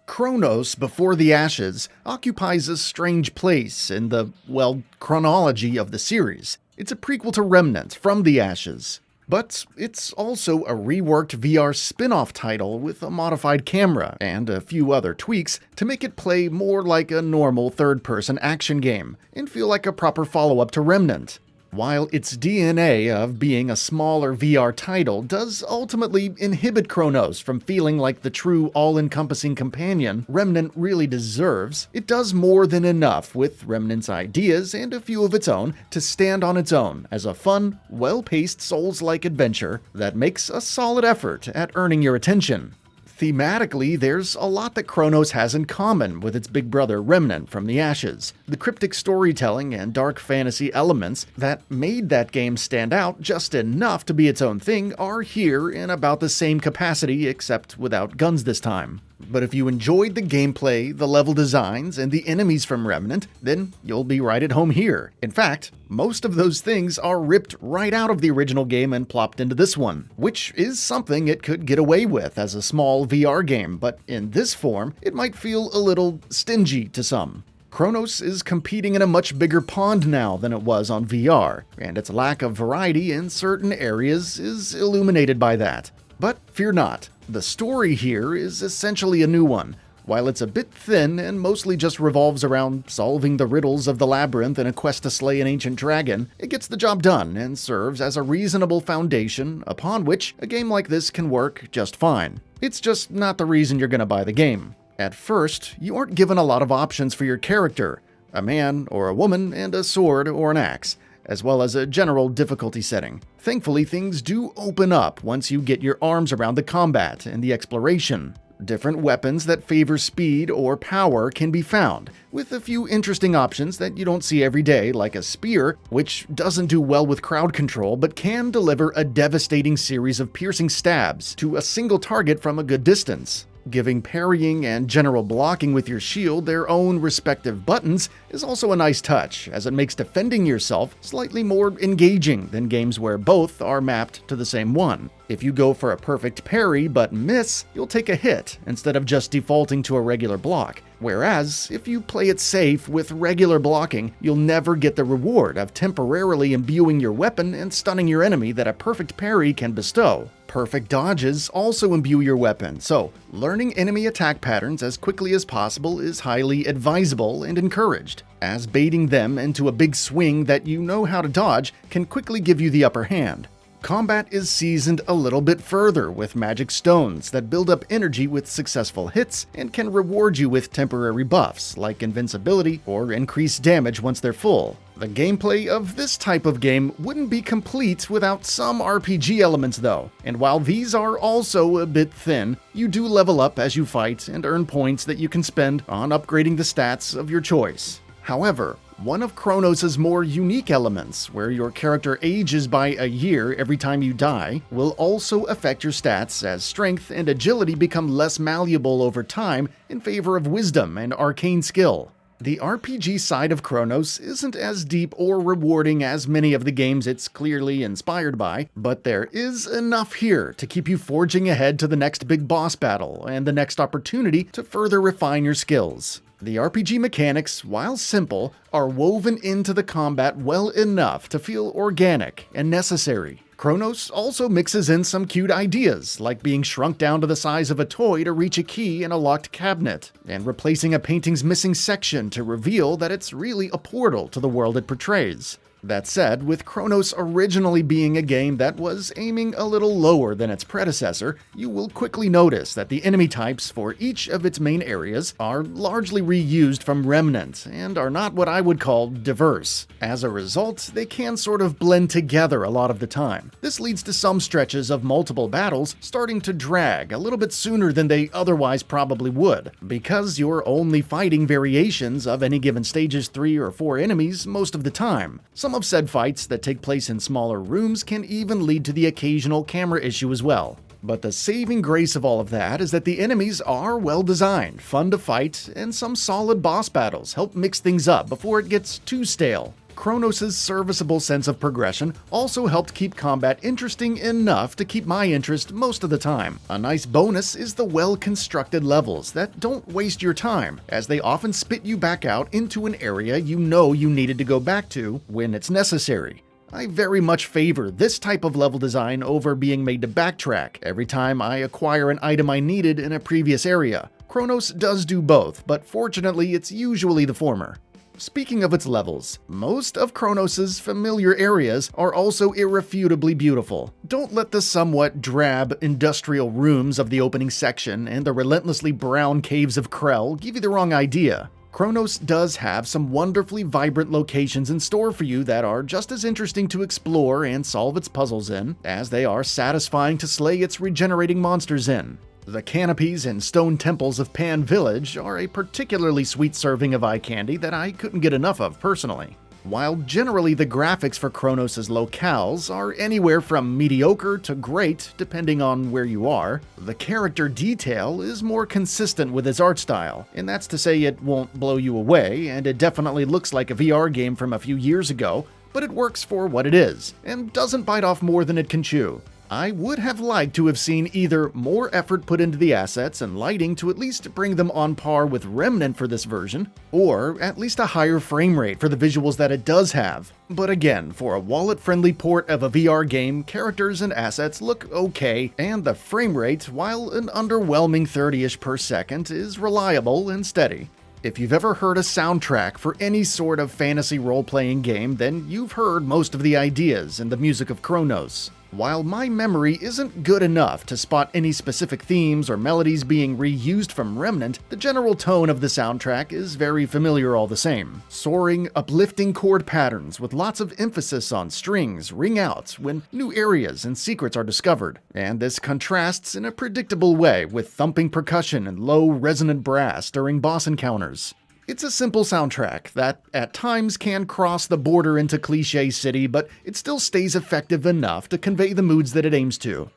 Chronos Before the Ashes occupies a strange place in the, well, chronology of the series. It's a prequel to Remnant from the Ashes. But it's also a reworked VR spin-off title with a modified camera and a few other tweaks to make it play more like a normal third-person action game and feel like a proper follow-up to Remnant. While its DNA of being a smaller VR title does ultimately inhibit Chronos from feeling like the true all-encompassing companion Remnant really deserves, it does more than enough with Remnant's ideas and a few of its own to stand on its own as a fun, well-paced Souls-like adventure that makes a solid effort at earning your attention. Thematically, there's a lot that Chronos has in common with its big brother Remnant from the Ashes. The cryptic storytelling and dark fantasy elements that made that game stand out just enough to be its own thing are here in about the same capacity, except without guns this time. But if you enjoyed the gameplay, the level designs, and the enemies from Remnant, then you'll be right at home here. In fact, most of those things are ripped right out of the original game and plopped into this one, which is something it could get away with as a small VR game, but in this form, it might feel a little stingy to some. Chronos is competing in a much bigger pond now than it was on VR, and its lack of variety in certain areas is illuminated by that. But fear not, the story here is essentially a new one. While it's a bit thin and mostly just revolves around solving the riddles of the labyrinth in a quest to slay an ancient dragon, it gets the job done and serves as a reasonable foundation upon which a game like this can work just fine. It's just not the reason you're gonna buy the game. At first, you aren't given a lot of options for your character, a man or a woman and a sword or an axe, as well as a general difficulty setting. Thankfully, things do open up once you get your arms around the combat and the exploration. Different weapons that favor speed or power can be found, with a few interesting options that you don't see every day, like a spear, which doesn't do well with crowd control but can deliver a devastating series of piercing stabs to a single target from a good distance. Giving parrying and general blocking with your shield their own respective buttons is also a nice touch, as it makes defending yourself slightly more engaging than games where both are mapped to the same one. If you go for a perfect parry but miss, you'll take a hit instead of just defaulting to a regular block. Whereas, if you play it safe with regular blocking, you'll never get the reward of temporarily imbuing your weapon and stunning your enemy that a perfect parry can bestow. Perfect dodges also imbue your weapon, so learning enemy attack patterns as quickly as possible is highly advisable and encouraged, as baiting them into a big swing that you know how to dodge can quickly give you the upper hand. Combat is seasoned a little bit further with magic stones that build up energy with successful hits and can reward you with temporary buffs like invincibility or increased damage once they're full. The gameplay of this type of game wouldn't be complete without some RPG elements though, and while these are also a bit thin, you do level up as you fight and earn points that you can spend on upgrading the stats of your choice. However, one of Chronos' more unique elements, where your character ages by a year every time you die, will also affect your stats as strength and agility become less malleable over time in favor of wisdom and arcane skill. The RPG side of Chronos isn't as deep or rewarding as many of the games it's clearly inspired by, but there is enough here to keep you forging ahead to the next big boss battle and the next opportunity to further refine your skills. The RPG mechanics, while simple, are woven into the combat well enough to feel organic and necessary. Chronos also mixes in some cute ideas, like being shrunk down to the size of a toy to reach a key in a locked cabinet, and replacing a painting's missing section to reveal that it's really a portal to the world it portrays. That said, with Chronos originally being a game that was aiming a little lower than its predecessor, you will quickly notice that the enemy types for each of its main areas are largely reused from Remnant and are not what I would call diverse. As a result, they can sort of blend together a lot of the time. This leads to some stretches of multiple battles starting to drag a little bit sooner than they otherwise probably would, because you're only fighting variations of any given stage's 3 or 4 enemies most of the time. Some of said fights that take place in smaller rooms can even lead to the occasional camera issue as well. But the saving grace of all of that is that the enemies are well designed, fun to fight, and some solid boss battles help mix things up before it gets too stale. Chronos' serviceable sense of progression also helped keep combat interesting enough to keep my interest most of the time. A nice bonus is the well-constructed levels that don't waste your time, as they often spit you back out into an area you know you needed to go back to when it's necessary. I very much favor this type of level design over being made to backtrack every time I acquire an item I needed in a previous area. Chronos does do both, but fortunately it's usually the former. Speaking of its levels, most of Chronos' familiar areas are also irrefutably beautiful. Don't let the somewhat drab industrial rooms of the opening section and the relentlessly brown caves of Krell give you the wrong idea. Chronos does have some wonderfully vibrant locations in store for you that are just as interesting to explore and solve its puzzles in, as they are satisfying to slay its regenerating monsters in. The canopies and stone temples of Pan Village are a particularly sweet serving of eye candy that I couldn't get enough of personally. While generally the graphics for Chronos' locales are anywhere from mediocre to great depending on where you are, the character detail is more consistent with its art style, and that's to say it won't blow you away, and it definitely looks like a VR game from a few years ago, but it works for what it is, and doesn't bite off more than it can chew. I would have liked to have seen either more effort put into the assets and lighting to at least bring them on par with Remnant for this version, or at least a higher frame rate for the visuals that it does have. But again, for a wallet-friendly port of a VR game, characters and assets look okay, and the frame rate, while an underwhelming 30ish per second, is reliable and steady. If you've ever heard a soundtrack for any sort of fantasy role-playing game, then you've heard most of the ideas in the music of Chronos. While my memory isn't good enough to spot any specific themes or melodies being reused from Remnant, the general tone of the soundtrack is very familiar all the same. Soaring, uplifting chord patterns with lots of emphasis on strings ring out when new areas and secrets are discovered, and this contrasts in a predictable way with thumping percussion and low, resonant brass during boss encounters. It's a simple soundtrack that, at times, can cross the border into cliché city, but it still stays effective enough to convey the moods that it aims to.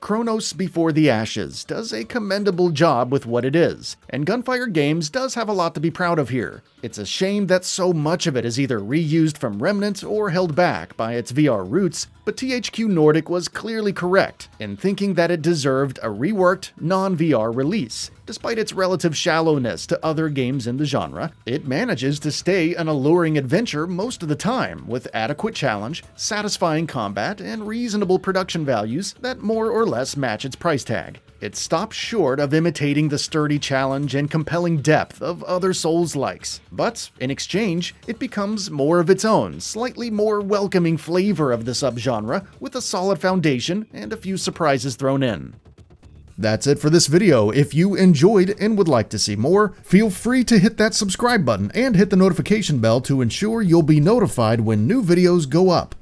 Chronos Before the Ashes does a commendable job with what it is, and Gunfire Games does have a lot to be proud of here. It's a shame that so much of it is either reused from Remnant or held back by its VR roots, but THQ Nordic was clearly correct in thinking that it deserved a reworked, non-VR release. Despite its relative shallowness to other games in the genre, it manages to stay an alluring adventure most of the time, with adequate challenge, satisfying combat, and reasonable production values that more or less match its price tag. It stops short of imitating the sturdy challenge and compelling depth of other Souls-likes, but in exchange, it becomes more of its own, slightly more welcoming flavor of the subgenre, with a solid foundation and a few surprises thrown in. That's it for this video. If you enjoyed and would like to see more, feel free to hit that subscribe button and hit the notification bell to ensure you'll be notified when new videos go up.